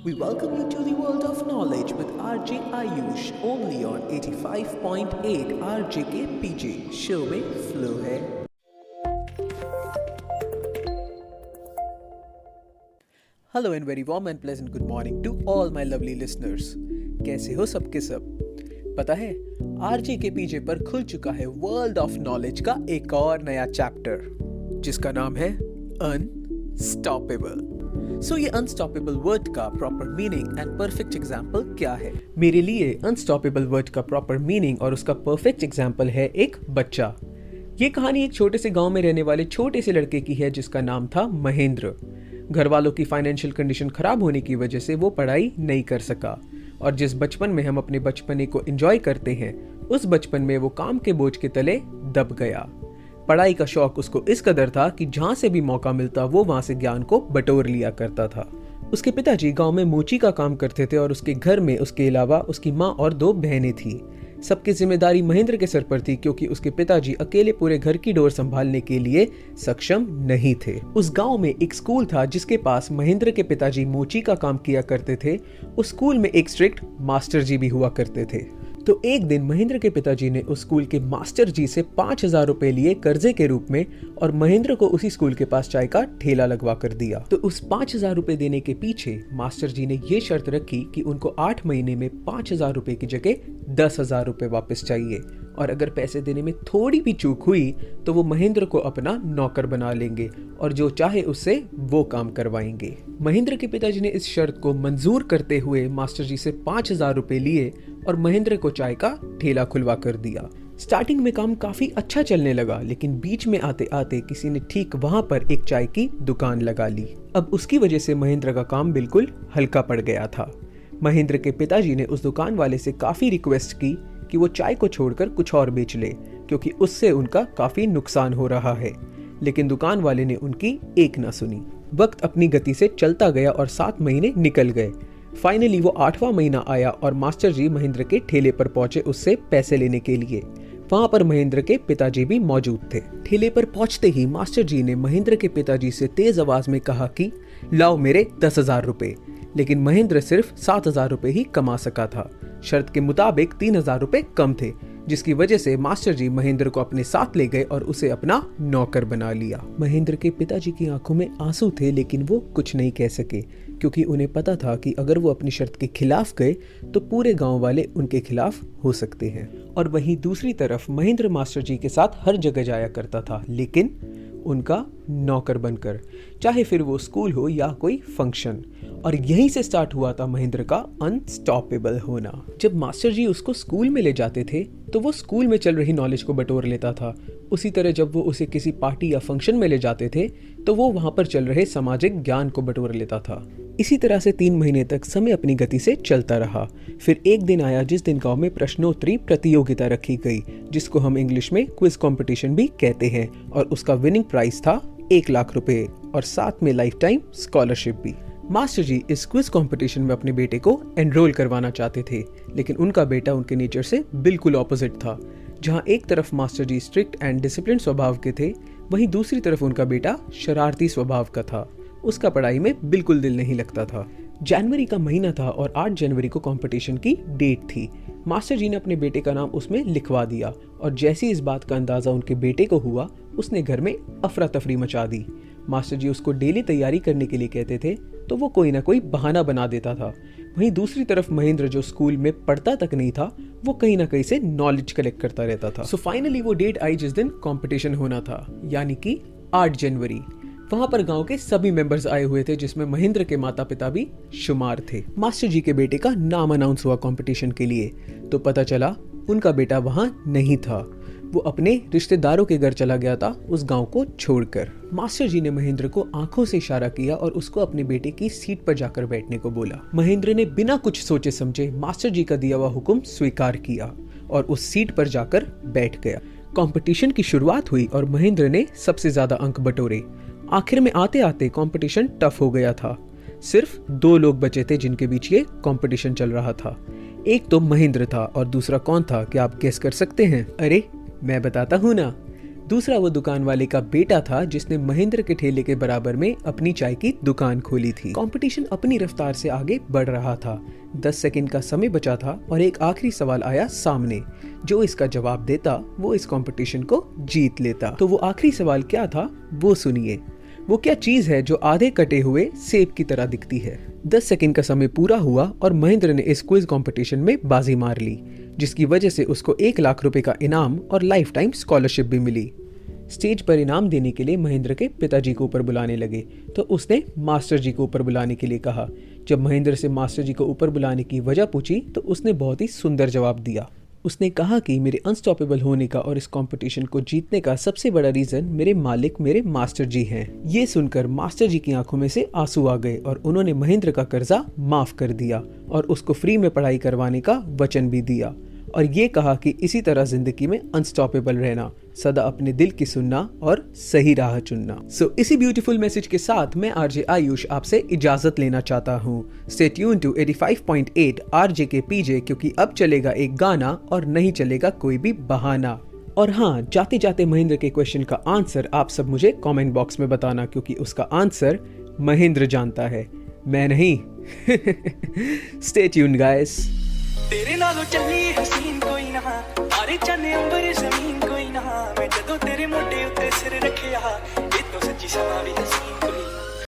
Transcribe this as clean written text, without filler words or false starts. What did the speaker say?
We welcome you to the world of knowledge with RJ Ayush only on 85.8 RJ के पीछे show में flow है। Hello and very warm and pleasant good morning to all my lovely listeners. कैसे हो सबके सब? पता है RJ के पीछे पर खुल चुका है वर्ल्ड ऑफ नॉलेज का एक और नया चैप्टर जिसका नाम है अनस्टॉपेबल। सो ये अनस्टॉपेबल वर्ड का proper meaning and perfect example क्या है? मेरे लिए अनस्टॉपेबल वर्ड का प्रॉपर मीनिंग और उसका परफेक्ट एग्जाम्पल है एक बच्चा। ये कहानी एक छोटे से गांव में रहने वाले छोटे से लड़के की है जिसका नाम था महेंद्र। घर वालों की फाइनेंशियल कंडीशन खराब होने की वजह से वो पढ़ाई नहीं कर सका और जिस बचपन में हम अपने बचपने को एंजॉय करते हैं उस बचपन में वो काम के बोझ के तले दब गया। पढ़ाई का शौक उसको इस कदर था कि जहां से भी मौका मिलता वो वहां से ज्ञान को बटोर लिया करता था। उसके पिताजी गांव में मोची का काम करते थे और उसके घर में उसके अलावा उसकी माँ और 2 बहनें थी। सबकी जिम्मेदारी महेंद्र के सर पर थी क्योंकि उसके पिताजी अकेले पूरे घर की डोर संभालने के लिए सक्षम नहीं थे। उस गांव में एक स्कूल था जिसके पास महेंद्र के पिताजी मोची का काम किया करते थे। उस स्कूल में एक स्ट्रिक्ट मास्टर जी भी हुआ करते थे। तो एक दिन महेंद्र के पिताजी ने उस स्कूल के मास्टर जी से 5,000 रुपए लिए कर्जे के रूप में और महेंद्र को उसी स्कूल के पास चाय का ठेला लगवा कर दिया। तो उस 5,000 रुपए देने के पीछे मास्टर जी ने ये शर्त रखी कि उनको 8 महीने में 5,000 रुपए की जगह 10,000 रुपए वापस चाहिए और अगर पैसे देने में थोड़ी भी चूक हुई तो वो महेंद्र को अपना नौकर बना लेंगे और जो चाहे उससे वो काम करवाएंगे। महेंद्र के पिताजी ने इस शर्त को मंजूर करते हुए मास्टर जी से 5,000 रुपए लिए और महेंद्र को चाय का ठेला खुलवा कर दिया। स्टार्टिंग में काम काफी अच्छा चलने लगा लेकिन बीच में आते आते किसी ने ठीक वहां पर एक चाय की दुकान लगा ली। अब उसकी वजह से महेंद्र का काम बिल्कुल हल्का पड़ गया था। महेंद्र के पिताजी ने उस दुकान वाले से काफी रिक्वेस्ट की कि वो चाय को छोड़कर कुछ और बेच ले क्योंकि उससे उनका काफी नुकसान हो रहा है, लेकिन दुकान वाले ने उनकी एक ना सुनी। वक्त अपनी गति से चलता गया और 7 महीने निकल गए। फाइनली वो 8वां महीना आया और मास्टर जी महेंद्र के ठेले पर पहुंचे उससे पैसे लेने के लिए। वहां पर महेंद्र के पिताजी भी मौजूद थे। ठेले पर पहुंचते ही मास्टर जी ने महेंद्र के पिताजी से तेज आवाज में कहा कि लाओ मेरे 10,000 रुपए, लेकिन महेंद्र सिर्फ 7,000 रुपए ही कमा सका था। शर्त के मुताबिक 3,000 रुपए कम थे जिसकी वजह से मास्टर जी महेंद्र को अपने साथ ले गए और उसे अपना नौकर बना लिया। महेंद्र के पिताजी की आंखों में आंसू थे लेकिन वो कुछ नहीं कह सके क्योंकि उन्हें पता था कि अगर वो अपनी शर्त के खिलाफ गए तो पूरे गांव वाले उनके खिलाफ हो सकते हैं। और वहीं दूसरी तरफ महेंद्र मास्टर जी के साथ हर जगह जाया करता था लेकिन उनका नौकर बनकर, चाहे फिर वो स्कूल हो या कोई फंक्शन। और यहीं से स्टार्ट हुआ था महेंद्र का अनस्टॉपेबल होना। जब मास्टर जी उसको स्कूल में ले जाते थे तो वो स्कूल में चल रही नॉलेज को बटोर लेता था। उसी तरह जब वो उसे किसी पार्टी या फंक्शन में ले जाते थे तो वो वहां पर चल रहे सामाजिक ज्ञान को बटोर लेता था। इसी तरह से 3 महीने तक समय अपनी गति से चलता रहा। फिर एक दिन आया जिस दिन गांव में प्रश्नोत्तरी प्रतियोगिता रखी गई जिसको हम इंग्लिश में क्विज कंपटीशन भी कहते हैं और उसका विनिंग प्राइस था 1 लाख रुपए और साथ में लाइफ टाइम स्कॉलरशिप भी। मास्टर जी इस क्विज कंपटीशन में अपने बेटे को एनरोल करवाना चाहते थे लेकिन उनका बेटा उनके नेचर से बिल्कुल ऑपोजिट था। जहां एक तरफ master ji strict and discipline स्वभाव के थे वहीं दूसरी तरफ उनका बेटा शरारती स्वभाव का था। उसका पढ़ाई में बिल्कुल दिल नहीं लगता था। जनवरी का महीना था और 8 जनवरी को कंपटीशन की डेट थी। मास्टर जी ने अपने बेटे का नाम उसमें लिखवा दिया और जैसे इस बात का अंदाजा उनके बेटे को हुआ उसने घर में अफरा तफरी मचा दी। मास्टर जी उसको डेली तैयारी करने के लिए कहते थे तो वो कोई ना कोई बहाना बना देता था। वहीं दूसरी तरफ महेंद्र जो स्कूल में पढ़ता तक नहीं था वो कहीं ना कहीं से नॉलेज कलेक्ट करता रहता था। सो फाइनली वो डेट आई जिस दिन कंपटीशन होना था यानी कि 8 जनवरी। वहां पर गांव के सभी मेंबर्स आए हुए थे जिसमें महेंद्र के माता पिता भी शुमार थे। मास्टर जी के बेटे का नाम अनाउंस हुआ कंपटीशन के लिए तो पता चला उनका बेटा वहां नहीं था। वो अपने रिश्तेदारों के घर चला गया था उस गांव को छोड़कर। मास्टर जी ने महेंद्र को आंखों से इशारा किया और उसको अपने बेटे की सीट पर जाकर बैठने को बोला। महेंद्र ने बिना कुछ सोचे समझे मास्टर जी का दिया हुआ हुक्म स्वीकार किया और उस सीट पर जाकर बैठ गया। कंपटीशन की शुरुआत हुई और महेंद्र ने सबसे ज्यादा अंक बटोरे। आखिर में आते आते कंपटीशन टफ हो गया था। सिर्फ 2 लोग बचे थे जिनके बीच ये कंपटीशन चल रहा था। एक तो महेंद्र था और दूसरा कौन था क्या आप गेस कर सकते हैं? अरे मैं बताता हूँ ना, दूसरा वो दुकान वाले का बेटा था जिसने महेंद्र के ठेले के बराबर में अपनी चाय की दुकान खोली थी। कंपटीशन अपनी रफ्तार से आगे बढ़ रहा था। 10 सेकंड का समय बचा था और एक आखिरी सवाल आया सामने। जो इसका जवाब देता वो इस कंपटीशन को जीत लेता। तो वो आखिरी सवाल क्या था वो सुनिए। वो क्या चीज है जो आधे कटे हुए सेब की तरह दिखती है? 10 सेकंड का समय पूरा हुआ और महेंद्र ने इस क्विज कंपटीशन में बाजी मार ली, जिसकी वजह से उसको 1 लाख रुपए का इनाम और लाइफ टाइम स्कॉलरशिप भी मिली। स्टेज पर इनाम देने के लिए महेंद्र के पिताजी को ऊपर बुलाने लगे तो उसने मास्टर जी को ऊपर बुलाने के लिए कहा। जब महेंद्र से मास्टर जी को ऊपर बुलाने की वजह पूछी तो उसने बहुत ही सुंदर जवाब दिया। उसने कहा कि मेरे अनस्टॉपेबल होने का और इस कंपटीशन को जीतने का सबसे बड़ा रीजन मेरे मालिक मेरे मास्टर जी हैं। ये सुनकर मास्टर जी की आंखों में से आंसू आ गए और उन्होंने महेंद्र का कर्जा माफ कर दिया और उसको फ्री में पढ़ाई करवाने का वचन भी दिया और ये कहा कि इसी तरह जिंदगी में अनस्टॉपेबल रहना, सदा अपने दिल की सुनना और सही राह चुनना। सो इसी ब्यूटीफुल मैसेज के साथ मैं आरजे आयुष आपसे इजाजत लेना चाहता हूँ। स्टे ट्यून टू 85.8 आरजे के पीजे, क्योंकि अब चलेगा एक गाना और नहीं चलेगा कोई भी बहाना। और हाँ, जाते जाते महेंद्र के क्वेश्चन का आंसर आप सब मुझे कमेंट बॉक्स में बताना, क्योंकि उसका आंसर महेंद्र जानता है, मैं नहीं। Stay tuned guys. तेरे नालों चली हसीन कोई ना, तारे चने अंबर जमीन कोई ना, मैं जदों तेरे मोटे उत्ते सिर रखिया, ये तो सच्ची समा भी हसीन कोई